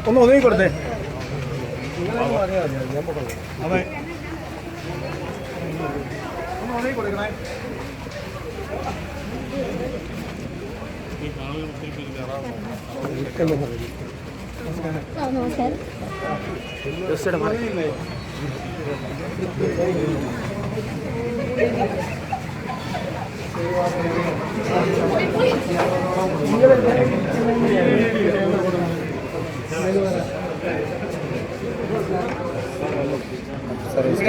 ഒന്ന് ഒതുങ്ങി കൊടുത്തേ. അതെ, ഒന്ന് ഒതുങ്ങി കൊടുക്കണേ. നമസ്കാരം.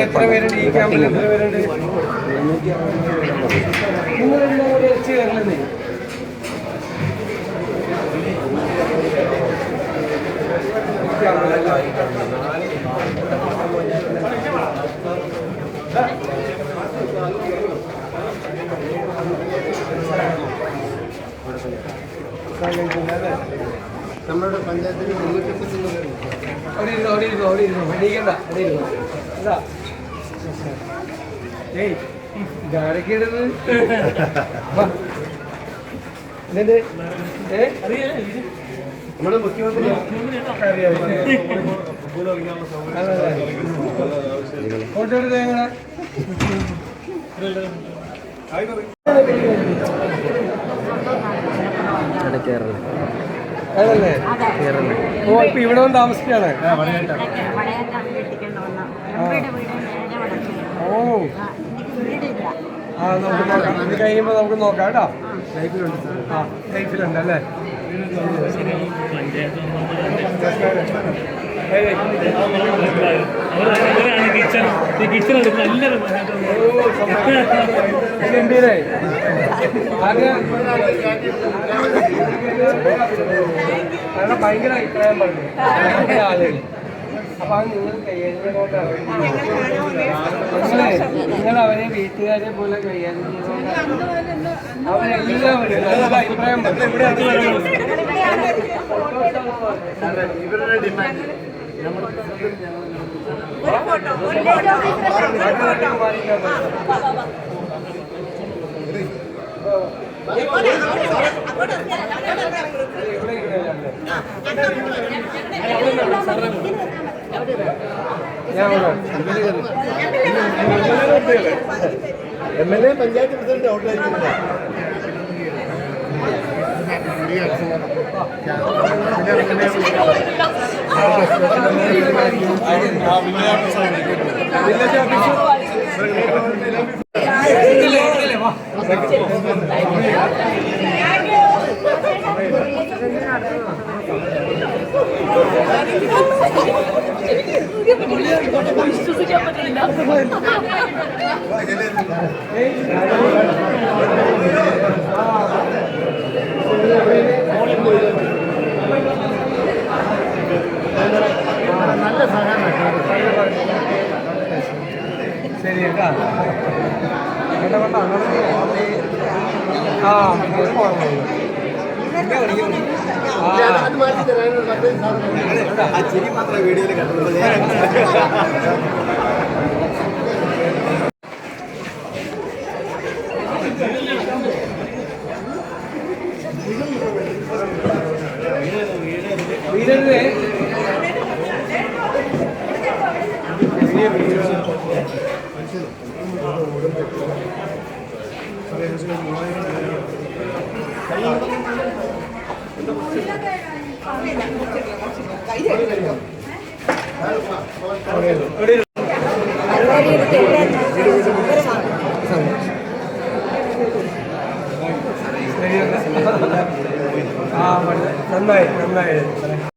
എത്ര പേരുണ്ട് ഈ ക്യാമ്പിൽ? എത്ര പേരുണ്ട്? നിങ്ങളെല്ലാം ഒരു എച്ച് വരലെന്നേ. നമ്മുടെ പഞ്ചായത്തിൽ 350 അവിടെ ഇരുന്നോ എണീക്കണ്ട, അവിടെ ഇരുന്നോ. അതാ ഏയ് ഇതാരൊക്കെ ഇടുന്നത്? എന്നിട്ട് നമ്മുടെ മുഖ്യമന്ത്രി ഫോട്ടോ എടുത്ത് ഞങ്ങളെ അതല്ലേ? ഓ, ഇപ്പൊ ഇവിടെ വന്ന് താമസിക്കാണ്. ഓ, ആ നമുക്ക് നോക്കാം. ഇത് കഴിയുമ്പോൾ നമുക്ക് നോക്കാം കേട്ടോ. ലൈഫിലുണ്ട്. ആ, ലൈഫിലുണ്ട് അല്ലേ? ഭയങ്കര അഭിപ്രായം പറഞ്ഞു ആളുകൾ. അപ്പൊ അത് നിങ്ങൾ കൈകാര്യം നിങ്ങൾ അവരെ വീട്ടുകാരെ പോലെ കൈകാര്യം ചെയ്യുന്നതുകൊണ്ടാണ് അവരെല്ലാവരും നല്ല അഭിപ്രായം പറഞ്ഞു. ഇവരുടെ ഡിമാൻഡ് MLA പഞ്ചായത്ത് പ്രസിഡന്റ് ഔട്ടായിരിക്കുന്നത്. വിശ്വസിക്കാൻ പറ്റില്ല. നല്ല സഹകരണം. ശരി കേട്ടാ. ആ, അത് മാറ്റി തരാനുള്ള പദ്ധതി സാധനം ആ ചിരി മാത്രമേ വീഡിയോയിൽ കണ്ടുള്ളൂ. നന്നായി